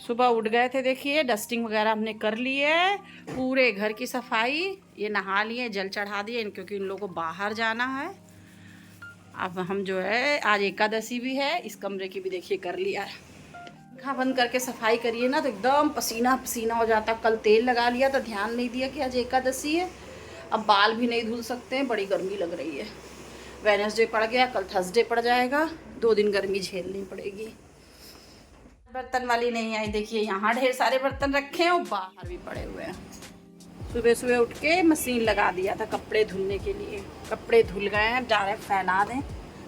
सुबह उठ गए थे, देखिए डस्टिंग वगैरह हमने कर ली है, पूरे घर की सफाई। ये नहा लिए, जल चढ़ा दिए क्योंकि इन लोगों को बाहर जाना है। अब हम जो है, आज एकादशी भी है, इस कमरे की भी देखिए कर लिया है। पंखा बंद करके सफाई करिए ना तो एकदम पसीना पसीना हो जाता। कल तेल लगा लिया तो ध्यान नहीं दिया कि आज एकादशी है। अब बाल भी नहीं धुल सकते हैं, बड़ी गर्मी लग रही है। वेडनेसडे पड़ गया, कल थर्सडे पड़ जाएगा, 2 दिन गर्मी झेलनी पड़ेगी। बर्तन वाली नहीं आई, देखिए यहाँ ढेर सारे बर्तन रखे हैं और बाहर भी पड़े हुए हैं। सुबह सुबह उठ के मशीन लगा दिया था कपड़े धुलने के लिए। कपड़े धुल गए हैं, डायरेक्ट फैला दें।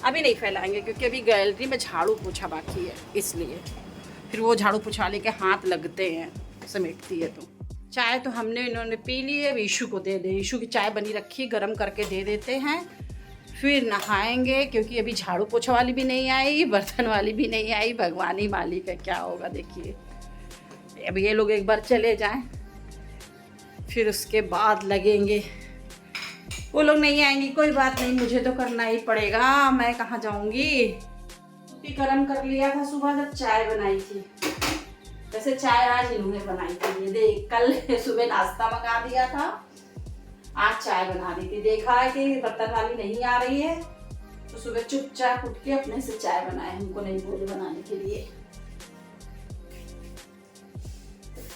अभी नहीं फैलाएंगे क्योंकि अभी गैलरी में झाड़ू पोछा बाकी है, इसलिए फिर वो झाड़ू पोछा लेके हाथ लगते हैं, समेटती है। तो चाय तो हमने इन्होंने पी ली है, अब ईशू को दे दे। ईशू की चाय बनी रखी, गर्म करके दे देते हैं, फिर नहाएंगे। क्योंकि अभी झाड़ू पोछा वाली भी नहीं आई, बर्तन वाली भी नहीं आई। भगवान ही मालिक है, क्या होगा देखिए। अब ये लोग एक बार चले जाएं, फिर उसके बाद लगेंगे। वो लोग नहीं आएंगी, कोई बात नहीं, मुझे तो करना ही पड़ेगा, मैं कहाँ जाऊंगी। गरम कर लिया था सुबह जब चाय बनाई थी। वैसे चाय आज इन्होंने बनाई थी, ये देख, कल सुबह नाश्ता मंगा दिया था, आज चाय बना दी थी। देखा है कि बर्तन वाली नहीं आ रही है तो सुबह चुपचाप उठ के अपने से चाय बनाए, हमको नहीं बोले बनाने के लिए।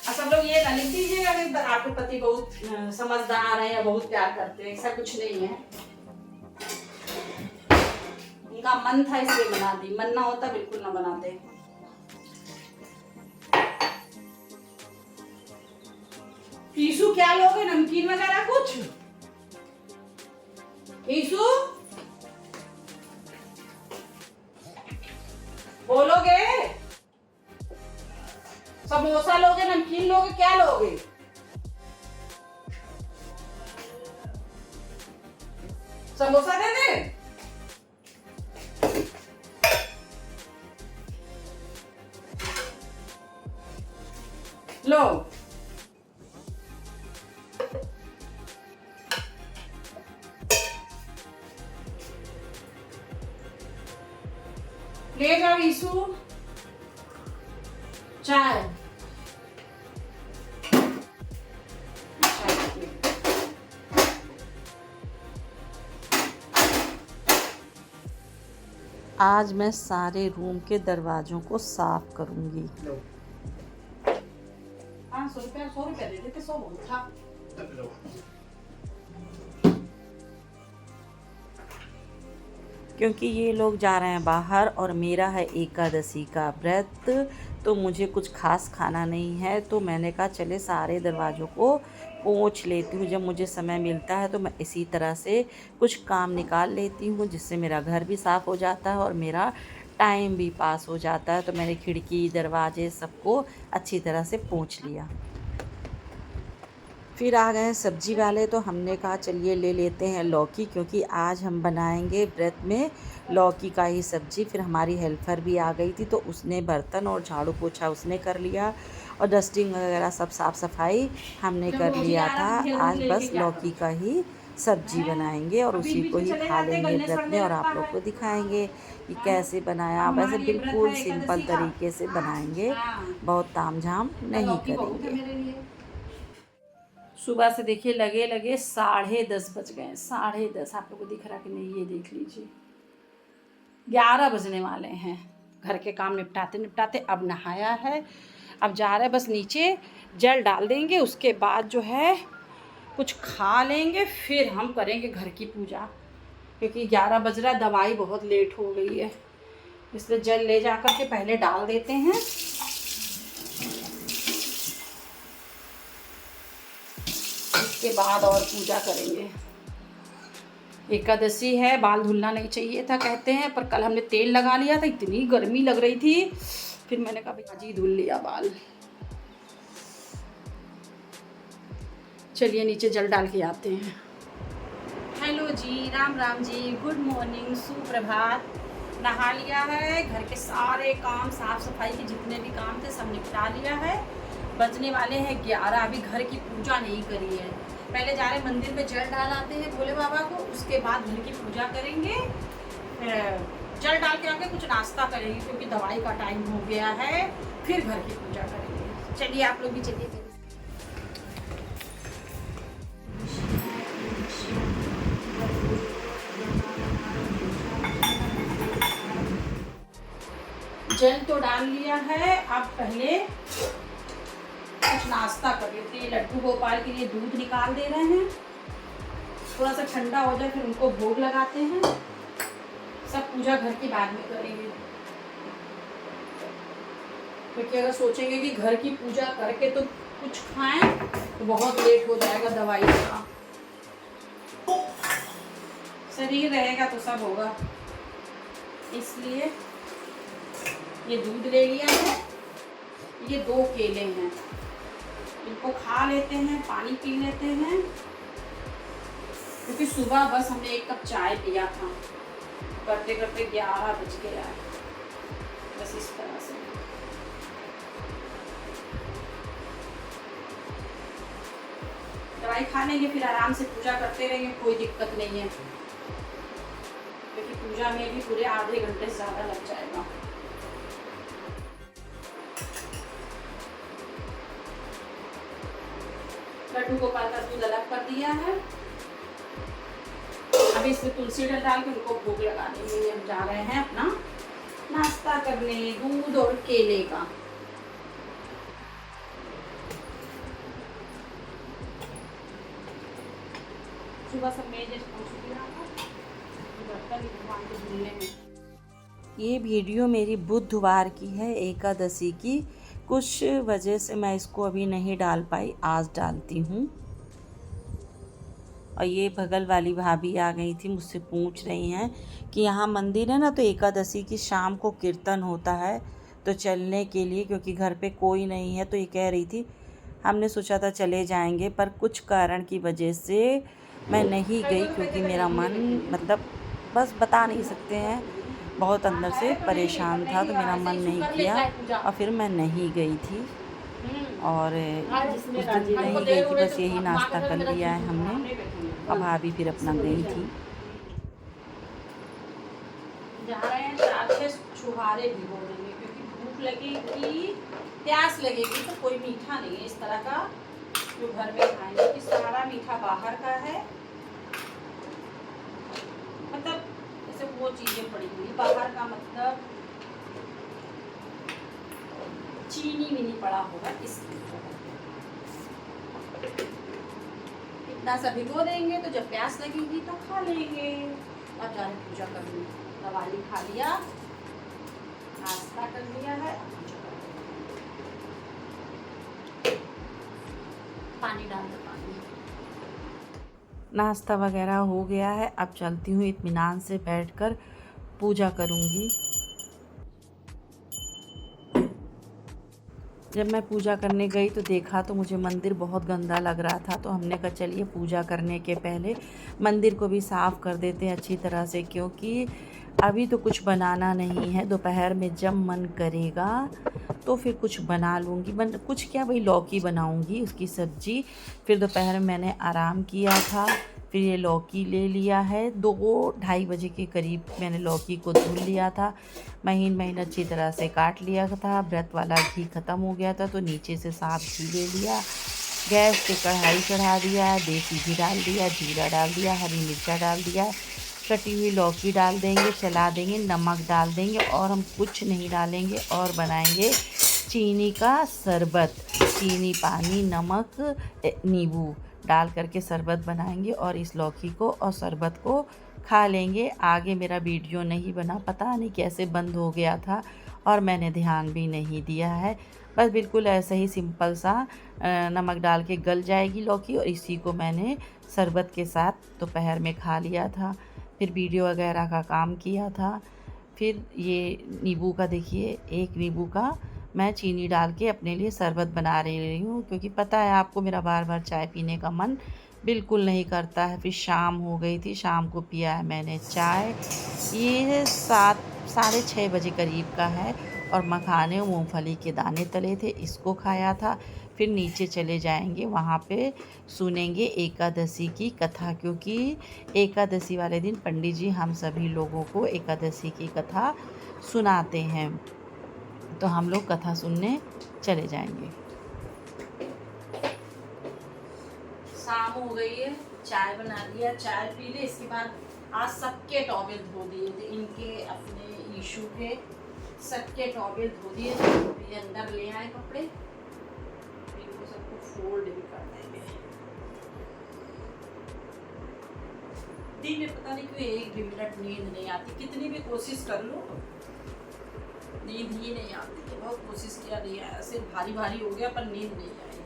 सब लोग ये ना लिख दीजिएगा कि आपके पति बहुत समझदार है या बहुत प्यार करते हैं, ऐसा कुछ नहीं है। उनका मन था इसलिए बना दी, मन ना होता बिल्कुल ना बनाते। ईशु क्या लोगे, नमकीन वगैरह कुछ? ईशु बोलोगे? समोसा लोगे, नमकीन लोगे, क्या लोगे? समोसा दे दे? लो, ले जाओ ईशु चाय। आज मैं सारे रूम के दरवाजों को साफ करूंगी। 100 रुपया दे देते, 100 बहुत था। क्योंकि ये लोग जा रहे हैं बाहर और मेरा है एकादशी का व्रत, तो मुझे कुछ खास खाना नहीं है। तो मैंने कहा चले सारे दरवाज़ों को पोंछ लेती हूँ। जब मुझे समय मिलता है तो मैं इसी तरह से कुछ काम निकाल लेती हूँ, जिससे मेरा घर भी साफ़ हो जाता है और मेरा टाइम भी पास हो जाता है। तो मैंने खिड़की दरवाजे सबको अच्छी तरह से पोंछ लिया। फिर आ गए सब्जी वाले, तो हमने कहा चलिए ले लेते हैं लौकी, क्योंकि आज हम बनाएंगे व्रत में लौकी का ही सब्जी। फिर हमारी हेल्पर भी आ गई थी, तो उसने बर्तन और झाड़ू पोछा उसने कर लिया और डस्टिंग वगैरह सब साफ़ सफाई हमने कर लिया था। आज बस लौकी का ही सब्जी बनाएंगे और उसी को ही खा लेंगे व्रत में, और आप लोग को दिखाएंगे कि कैसे बनाया। वैसे बिल्कुल सिंपल तरीके से बनाएंगे, बहुत तामझाम नहीं करेंगे। सुबह से देखिए लगे 10:30 बज गए, 10:30। आप लोगों को दिख रहा कि नहीं, ये देख लीजिए 11 बजने वाले हैं। घर के काम निपटाते निपटाते अब नहाया है, अब जा रहे हैं बस नीचे जल डाल देंगे, उसके बाद जो है कुछ खा लेंगे, फिर हम करेंगे घर की पूजा। क्योंकि 11 बज रहा, दवाई बहुत लेट हो गई है, इसलिए जल ले जा कर के पहले डाल देते हैं। के बाद और पूजा करेंगे। एकादशी है, बाल धुलना नहीं चाहिए था कहते हैं, पर कल हमने तेल लगा लिया था, इतनी गर्मी लग रही थी, फिर मैंने कहा भाई आज ही धुल लिया बाल। चलिए नीचे जल डाल के आते हैं। हेलो जी, राम राम जी, गुड मॉर्निंग, सुप्रभात। नहा लिया है, घर के सारे काम साफ सफाई के जितने भी काम थे सब निपटा लिया है। बजने वाले हैं 11, अभी घर की पूजा नहीं करी है। पहले जा रहे मंदिर में जल डाल आते हैं भोले बाबा को, उसके बाद घर की पूजा करेंगे। जल डाल के आके कुछ नाश्ता करेंगे क्योंकि दवाई का टाइम हो गया है। फिर घर की पूजा करेंगे। चलिए आप लोग भी चलिए। जल तो डाल लिया है, अब पहले कुछ नाश्ता कर लेते हैं। लड्डू गोपाल के लिए दूध निकाल दे रहे हैं, थोड़ा सा ठंडा हो जाए फिर उनको भोग लगाते हैं। सब पूजा घर के बाद में करेंगे, क्योंकि अगर सोचेंगे कि घर की पूजा करके तो कुछ खाएं तो बहुत लेट हो जाएगा। दवाई का शरीर रहेगा तो सब होगा, इसलिए ये दूध ले लिया है। ये 2 केले हैं, इनको खा लेते हैं, पानी पी लेते हैं, क्योंकि सुबह बस हमने 1 कप चाय पिया था, करते करते 11 बज गया है। बस इस तरह से दवाई खा लेंगे, फिर आराम से पूजा करते रहेंगे, कोई दिक्कत नहीं है, क्योंकि पूजा में भी पूरे आधे घंटे से ज़्यादा लग जाएगा। लड्डू गोपाल का दूध अलग कर दिया है, अभी इसमें तुलसी डाल के उनको भोग लगा देंगे। हम जा रहे हैं अपना नाश्ता करने, दूध और केले का। सुबह सब मेज धुलने में। ये वीडियो मेरी बुधवार की है, एकादशी की। कुछ वजह से मैं इसको अभी नहीं डाल पाई, आज डालती हूँ। और ये बगल वाली भाभी आ गई थी, मुझसे पूछ रही हैं कि यहाँ मंदिर है ना, तो एकादशी की शाम को कीर्तन होता है तो चलने के लिए, क्योंकि घर पे कोई नहीं है। तो ये कह रही थी, हमने सोचा था चले जाएंगे, पर कुछ कारण की वजह से मैं नहीं गई, क्योंकि मेरा मन मतलब बस बता नहीं सकते हैं, बहुत अंदर से परेशान था, तो मेरा मन नहीं किया और फिर मैं नहीं गई थी। और उस दिन नहीं गई थी, बस यही नाश्ता कर लिया है हमने। अब भाभी फिर अपना गई थी। जा रहे हैं 4-6 छुहारे भिगो देंगे, क्योंकि भूख लगेगी, प्यास लगेगी, तो कोई मीठा नहीं है इस तरह का जो घर में खाएंगे, कि सारा मीठा बाहर का है। मतलब जैसे वो चीज़ें पड़ी हुई बाहर का, मतलब चीनी भी नहीं पड़ा होगा, इसलिए इतना सा भिगो देंगे, तो जब प्यास लगेगी तो खा लेंगे। अब जा रहे पूजा करनी, दवाई खा लिया, नाश्ता कर लिया है, पानी डाल दो। पानी नाश्ता वगैरह हो गया है, अब चलती हूँ, इत्मीनान से बैठकर पूजा करूँगी। जब मैं पूजा करने गई तो देखा तो मुझे मंदिर बहुत गंदा लग रहा था, तो हमने कहा चलिए पूजा करने के पहले मंदिर को भी साफ़ कर देते हैं अच्छी तरह से, क्योंकि अभी तो कुछ बनाना नहीं है। दोपहर में जब मन करेगा तो फिर कुछ बना लूँगी, कुछ क्या, वही लौकी बनाऊँगी, उसकी सब्ज़ी। फिर दोपहर में मैंने आराम किया था, फिर ये लौकी ले लिया है, 2-2:30 बजे के करीब मैंने लौकी को धुल लिया था, महीन महीन अच्छी तरह से काट लिया था। व्रत वाला घी ख़त्म हो गया था, तो नीचे से साफ घी ले लिया, गैस पे कढ़ाई चढ़ा दिया, देसी घी डाल दिया, जीरा डाल दिया, हरी मिर्चा डाल दिया, कटी हुई लौकी डाल देंगे, चला देंगे, नमक डाल देंगे, और हम कुछ नहीं डालेंगे, और बनाएंगे चीनी का शरबत। चीनी, पानी, नमक, नींबू डाल करके शरबत बनाएंगे, और इस लौकी को और शरबत को खा लेंगे। आगे मेरा वीडियो नहीं बना, पता नहीं कैसे बंद हो गया था, और मैंने ध्यान भी नहीं दिया है। बस बिल्कुल ऐसे ही सिंपल सा नमक डाल के गल जाएगी लौकी, और इसी को मैंने शरबत के साथ दोपहर में खा लिया था। फिर वीडियो वगैरह का काम किया था। फिर ये नींबू का देखिए, एक नींबू का मैं चीनी डाल के अपने लिए शरबत बना रही हूँ, क्योंकि पता है आपको मेरा बार बार चाय पीने का मन बिल्कुल नहीं करता है। फिर शाम हो गई थी, शाम को पिया है मैंने चाय। ये 7-6:30 बजे करीब का है, और मखाने और मूंगफली के दाने तले थे, इसको खाया था। फिर नीचे चले जाएंगे, वहाँ पे सुनेंगे एकादशी की कथा, क्योंकि एकादशी वाले दिन पंडित जी हम सभी लोगों को एकादशी की कथा सुनाते हैं। तो हम लोग कथा सुनने चले जाएंगे। शाम हो गई है, चाय बना लिया, चाय पी ली। इसके बाद आज सबके टॉवेल धो दिए थे, इनके अपने ईशू के सबके टॉवेल धो दिए थे। ये अंदर ले आए कपड़े, इनको सबको फोल्ड भी कर देंगे। दिन में पता नहीं क्यों एक भी मिनट नींद नहीं आती, कितनी भी कोशिश कर लो नींद ही नहीं आती है। बहुत कोशिश किया, नहीं आया, सिर्फ भारी भारी हो गया पर नींद नहीं आई।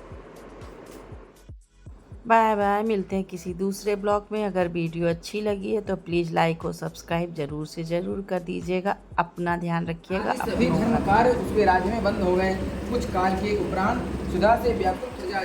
बाय बाय, मिलते हैं किसी दूसरे ब्लॉग में। अगर वीडियो अच्छी लगी है तो प्लीज़ लाइक और सब्सक्राइब ज़रूर से ज़रूर कर दीजिएगा। अपना ध्यान रखिएगा। सभी धर्म कार्य उसके राज्य में बंद हो गए। कुछ काल के उपरांत सुधा से व्याकुल प्रजा